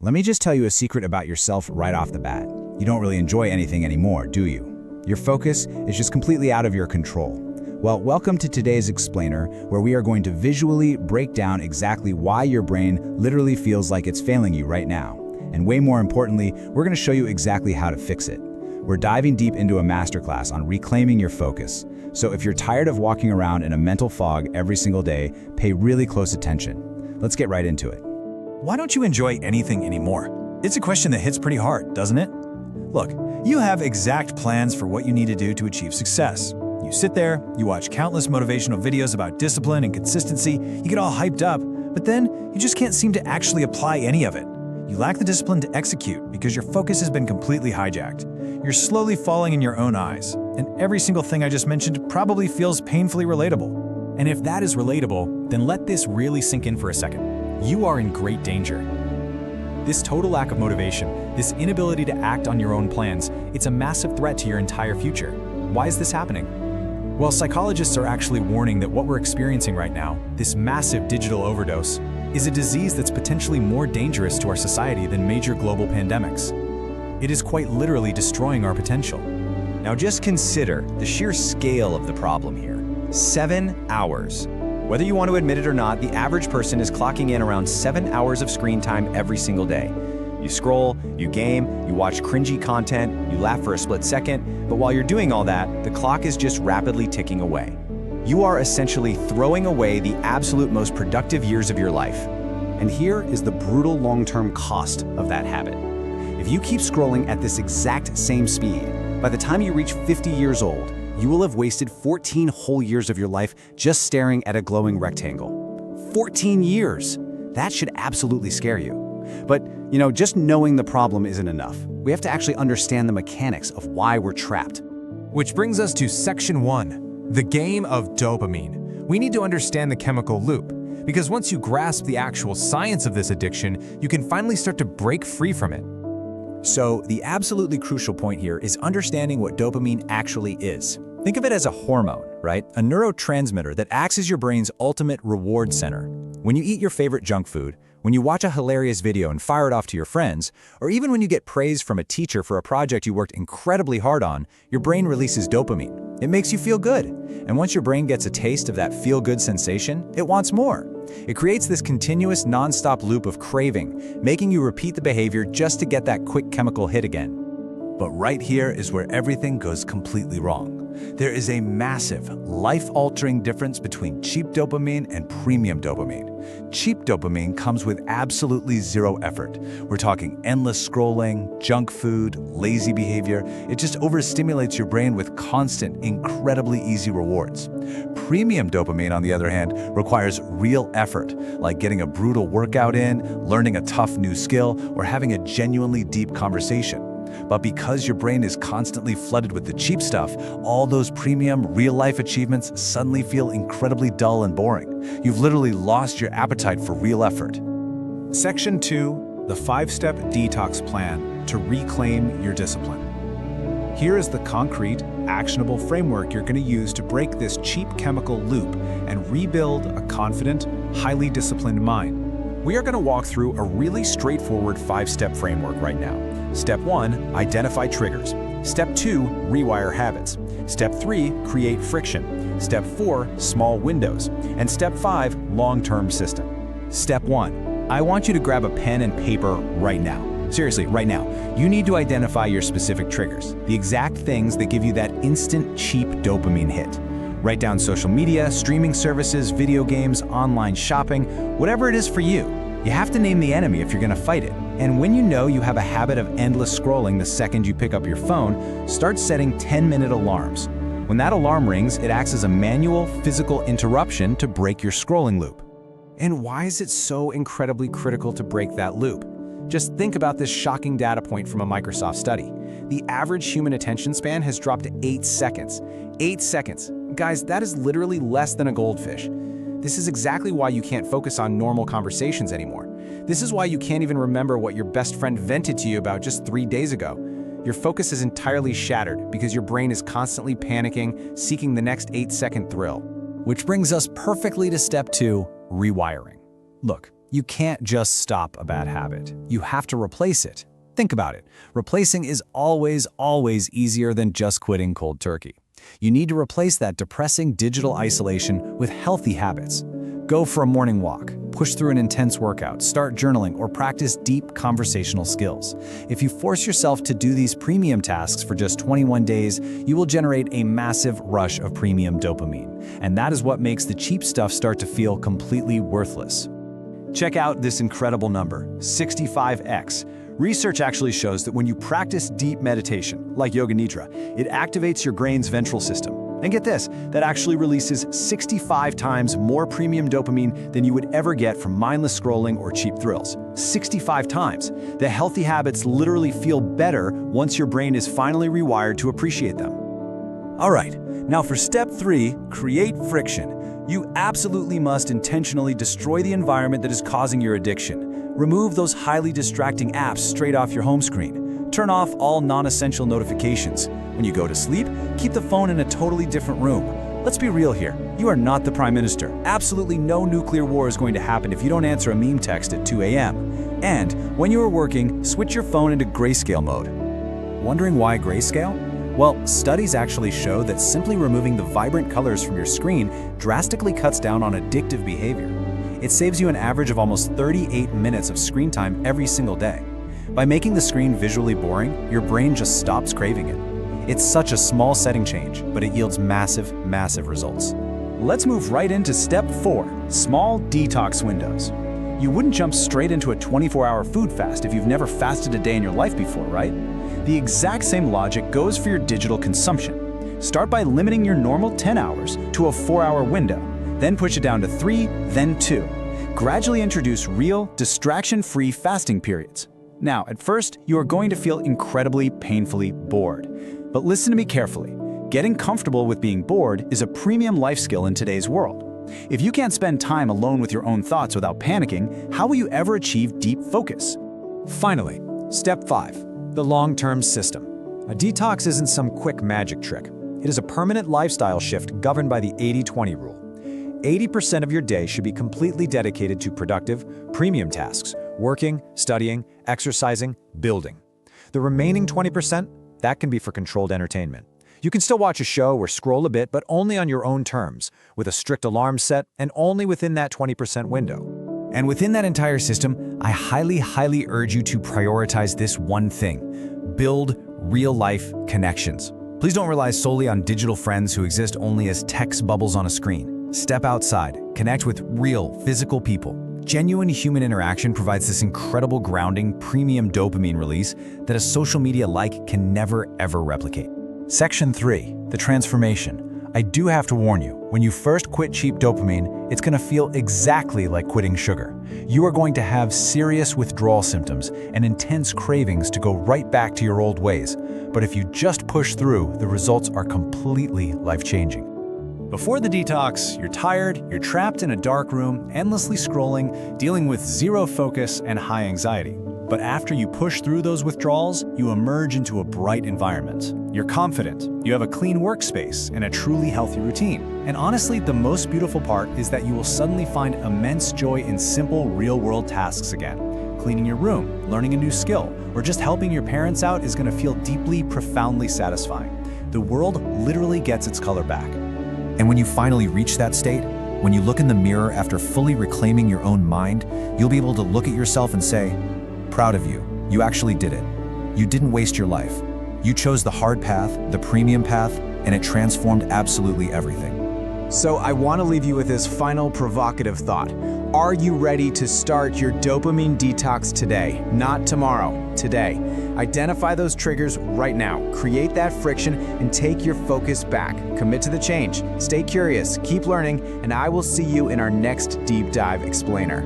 Let me just tell you a secret about yourself right off the bat. You don't really enjoy anything anymore, do you? Your focus is just completely out of your control. Well, welcome to today's explainer, where we are going to visually break down exactly why your brain literally feels like it's failing you right now. And way more importantly, we're going to show you exactly how to fix it. We're diving deep into a masterclass on reclaiming your focus. So if you're tired of walking around in a mental fog every single day, pay really close attention. Let's get right into it. Why don't you enjoy anything anymore? It's a question that hits pretty hard, doesn't it? Look, you have exact plans for what you need to do to achieve success. You sit there, you watch countless motivational videos about discipline and consistency, you get all hyped up, but then you just can't seem to actually apply any of it. You lack the discipline to execute because your focus has been completely hijacked. You're slowly falling in your own eyes, and every single thing I just mentioned probably feels painfully relatable. And if that is relatable, then let this really sink in for a second. You are in great danger. This total lack of motivation, this inability to act on your own plans, it's a massive threat to your entire future. Why is this happening? Well, psychologists are actually warning that what we're experiencing right now, this massive digital overdose, is a disease that's potentially more dangerous to our society than major global pandemics. It is quite literally destroying our potential. Now just consider the sheer scale of the problem here. 7 hours. Whether you want to admit it or not, the average person is clocking in around 7 hours of screen time every single day. You scroll, you game, you watch cringy content, you laugh for a split second, but while you're doing all that, the clock is just rapidly ticking away. You are essentially throwing away the absolute most productive years of your life. And here is the brutal long-term cost of that habit. If you keep scrolling at this exact same speed, by the time you reach 50 years old, you will have wasted 14 whole years of your life just staring at a glowing rectangle. 14 years! That should absolutely scare you. But, just knowing the problem isn't enough. We have to actually understand the mechanics of why we're trapped. Which brings us to Section 1, the game of dopamine. We need to understand the chemical loop, because once you grasp the actual science of this addiction, you can finally start to break free from it. So, the absolutely crucial point here is understanding what dopamine actually is. Think of it as a hormone, right? A neurotransmitter that acts as your brain's ultimate reward center. When you eat your favorite junk food, when you watch a hilarious video and fire it off to your friends, or even when you get praise from a teacher for a project you worked incredibly hard on, your brain releases dopamine. It makes you feel good. And once your brain gets a taste of that feel-good sensation, it wants more. It creates this continuous, non-stop loop of craving, making you repeat the behavior just to get that quick chemical hit again. But right here is where everything goes completely wrong. There is a massive, life-altering difference between cheap dopamine and premium dopamine. Cheap dopamine comes with absolutely zero effort. We're talking endless scrolling, junk food, lazy behavior. It just overstimulates your brain with constant, incredibly easy rewards. Premium dopamine, on the other hand, requires real effort, like getting a brutal workout in, learning a tough new skill, or having a genuinely deep conversation. But because your brain is constantly flooded with the cheap stuff, all those premium, real-life achievements suddenly feel incredibly dull and boring. You've literally lost your appetite for real effort. Section 2, the 5-step detox plan to reclaim your discipline. Here is the concrete, actionable framework you're going to use to break this cheap chemical loop and rebuild a confident, highly disciplined mind. We are going to walk through a really straightforward 5-step framework right now. Step 1, identify triggers. Step 2, rewire habits. Step 3, create friction. Step 4, small windows. And Step 5, long-term system. Step 1, I want you to grab a pen and paper right now. Seriously, right now. You need to identify your specific triggers, the exact things that give you that instant, cheap dopamine hit. Write down social media, streaming services, video games, online shopping, whatever it is for you. You have to name the enemy if you're going to fight it. And when you know you have a habit of endless scrolling the second you pick up your phone, start setting 10-minute alarms. When that alarm rings, it acts as a manual, physical interruption to break your scrolling loop. And why is it so incredibly critical to break that loop? Just think about this shocking data point from a Microsoft study. The average human attention span has dropped to 8 seconds. 8 seconds. Guys, that is literally less than a goldfish. This is exactly why you can't focus on normal conversations anymore. This is why you can't even remember what your best friend vented to you about just 3 days ago. Your focus is entirely shattered because your brain is constantly panicking, seeking the next 8-second thrill. Which brings us perfectly to Step 2, rewiring. Look, You can't just stop a bad habit. You have to replace it. Think about it. Replacing is always easier than just quitting cold turkey. You need to replace that depressing digital isolation with healthy habits. Go for a morning walk, push through an intense workout, start journaling, or practice deep conversational skills. If you force yourself to do these premium tasks for just 21 days, you will generate a massive rush of premium dopamine. And that is what makes the cheap stuff start to feel completely worthless. Check out this incredible number, 65x. Research actually shows that when you practice deep meditation, like Yoga Nidra, it activates your brain's ventral system. And get this, that actually releases 65 times more premium dopamine than you would ever get from mindless scrolling or cheap thrills. 65 times. The healthy habits literally feel better once your brain is finally rewired to appreciate them. All right, now for step 3, create friction. You absolutely must intentionally destroy the environment that is causing your addiction. Remove those highly distracting apps straight off your home screen. Turn off all non-essential notifications. When you go to sleep, keep the phone in a totally different room. Let's be real here. You are not the Prime Minister. Absolutely no nuclear war is going to happen if you don't answer a meme text at 2 a.m. And when you are working, switch your phone into grayscale mode. Wondering why grayscale? Well, studies actually show that simply removing the vibrant colors from your screen drastically cuts down on addictive behavior. It saves you an average of almost 38 minutes of screen time every single day. By making the screen visually boring, your brain just stops craving it. It's such a small setting change, but it yields massive results. Let's move right into step 4, small detox windows. You wouldn't jump straight into a 24-hour food fast if you've never fasted a day in your life before, right? The exact same logic goes for your digital consumption. Start by limiting your normal 10 hours to a 4-hour window, then push it down to 3, then 2. Gradually introduce real, distraction-free fasting periods. Now, at first, you are going to feel incredibly painfully bored. But listen to me carefully. Getting comfortable with being bored is a premium life skill in today's world. If you can't spend time alone with your own thoughts without panicking, how will you ever achieve deep focus? Finally, step 5, the long-term system. A detox isn't some quick magic trick. It is a permanent lifestyle shift governed by the 80-20 rule. 80% of your day should be completely dedicated to productive, premium tasks, working, studying, exercising, building. The remaining 20%, that can be for controlled entertainment. You can still watch a show or scroll a bit, but only on your own terms, with a strict alarm set and only within that 20% window. And within that entire system, I highly urge you to prioritize this one thing: build real-life connections. Please don't rely solely on digital friends who exist only as text bubbles on a screen. Step outside, connect with real, physical people. Genuine human interaction provides this incredible grounding, premium dopamine release that a social media like can never, ever replicate. Section 3, the transformation. I do have to warn you, when you first quit cheap dopamine, it's going to feel exactly like quitting sugar. You are going to have serious withdrawal symptoms and intense cravings to go right back to your old ways. But if you just push through, the results are completely life-changing. Before the detox, you're tired, you're trapped in a dark room, endlessly scrolling, dealing with zero focus and high anxiety. But after you push through those withdrawals, you emerge into a bright environment. You're confident, you have a clean workspace, and a truly healthy routine. And honestly, the most beautiful part is that you will suddenly find immense joy in simple, real-world tasks again. Cleaning your room, learning a new skill, or just helping your parents out is going to feel deeply, profoundly satisfying. The world literally gets its color back. And when you finally reach that state, when you look in the mirror after fully reclaiming your own mind, you'll be able to look at yourself and say, "Proud of you. You actually did it. You didn't waste your life. You chose the hard path, the premium path, and it transformed absolutely everything." So I want to leave you with this final provocative thought. Are you ready to start your dopamine detox today? Not tomorrow, today. Identify those triggers right now. Create that friction and take your focus back. Commit to the change. Stay curious, keep learning, and I will see you in our next Deep Dive Explainer.